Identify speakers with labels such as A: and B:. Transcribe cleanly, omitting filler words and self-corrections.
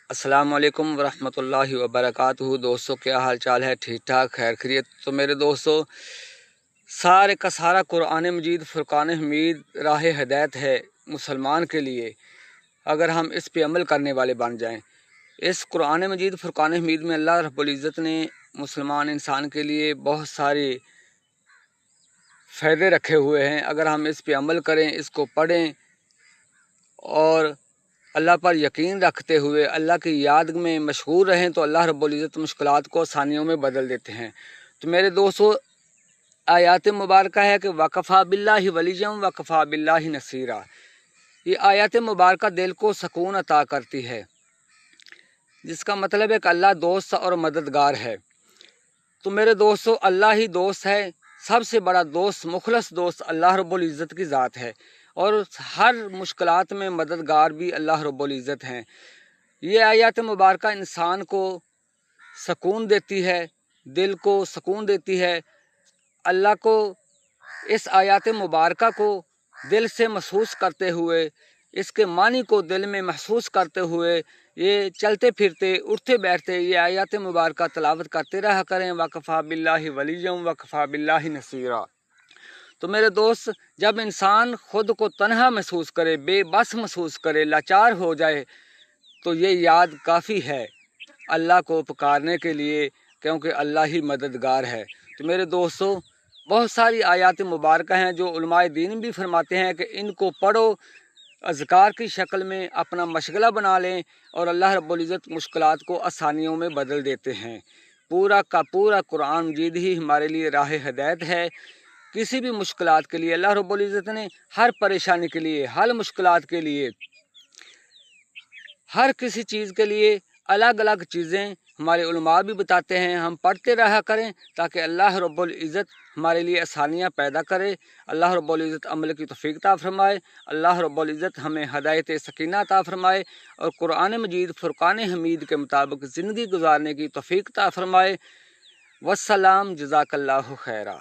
A: السلام علیکم ورحمۃ اللہ وبرکاتہ۔ دوستو کیا حال چال ہے؟ ٹھیک ٹھاک، خیر خیریت؟ تو میرے دوستو، سارے کا سارا قرآن مجید فرقان حمید راہ ہدایت ہے مسلمان کے لیے، اگر ہم اس پہ عمل کرنے والے بن جائیں۔ اس قرآن مجید فرقان حمید میں اللہ رب العزت نے مسلمان انسان کے لیے بہت سارے فائدے رکھے ہوئے ہیں۔ اگر ہم اس پہ عمل کریں، اس کو پڑھیں اور اللہ پر یقین رکھتے ہوئے اللہ کی یاد میں مشغول رہیں تو اللہ رب العزت مشکلات کو آسانیوں میں بدل دیتے ہیں۔ تو میرے دوستو، آیات مبارکہ ہے کہ وَكَفَى بِاللَّهِ وَلِيًّا وَكَفَى بِاللَّهِ نَصِيرًا۔ یہ آیات مبارکہ دل کو سکون عطا کرتی ہے، جس کا مطلب ہے کہ اللہ دوست اور مددگار ہے۔ تو میرے دوستو، اللہ ہی دوست ہے، سب سے بڑا دوست، مخلص دوست اللہ رب العزت کی ذات ہے، اور ہر مشکلات میں مددگار بھی اللہ رب العزت ہیں۔ یہ آیات مبارکہ انسان کو سکون دیتی ہے، دل کو سکون دیتی ہے۔ اللہ کو اس آیات مبارکہ کو دل سے محسوس کرتے ہوئے، اس کے معنی کو دل میں محسوس کرتے ہوئے، یہ چلتے پھرتے اٹھتے بیٹھتے یہ آیات مبارکہ تلاوت کرتے رہا کریں۔ وَكَفَى بِاللَّهِ وَلِيًّا وَكَفَى بِاللَّهِ نَصِيرًا۔ تو میرے دوست، جب انسان خود کو تنہا محسوس کرے، بے بس محسوس کرے، لاچار ہو جائے، تو یہ یاد کافی ہے اللہ کو پکارنے کے لیے، کیونکہ اللہ ہی مددگار ہے۔ تو میرے دوستو، بہت ساری آیات مبارکہ ہیں جو علماء دین بھی فرماتے ہیں کہ ان کو پڑھو، اذکار کی شکل میں اپنا مشغلہ بنا لیں، اور اللہ رب العزت مشکلات کو آسانیوں میں بدل دیتے ہیں۔ پورا کا پورا قرآن مجید ہی ہمارے لیے راہ ہدایت ہے۔ کسی بھی مشکلات کے لیے اللہ رب العزت نے ہر پریشانی کے لیے، ہر مشکلات کے لیے، ہر کسی چیز کے لیے الگ الگ چیزیں ہمارے علماء بھی بتاتے ہیں۔ ہم پڑھتے رہا کریں تاکہ اللہ رب العزت ہمارے لیے آسانیاں پیدا کرے۔ اللہ رب العزت عمل کی توفیق عطا فرمائے۔ اللہ رب العزت ہمیں ہدایت سکینہ عطا فرمائے، اور قرآن مجید فرقان حمید کے مطابق زندگی گزارنے کی توفیق عطا فرمائے۔ والسلام، جزاک اللہ خیرہ۔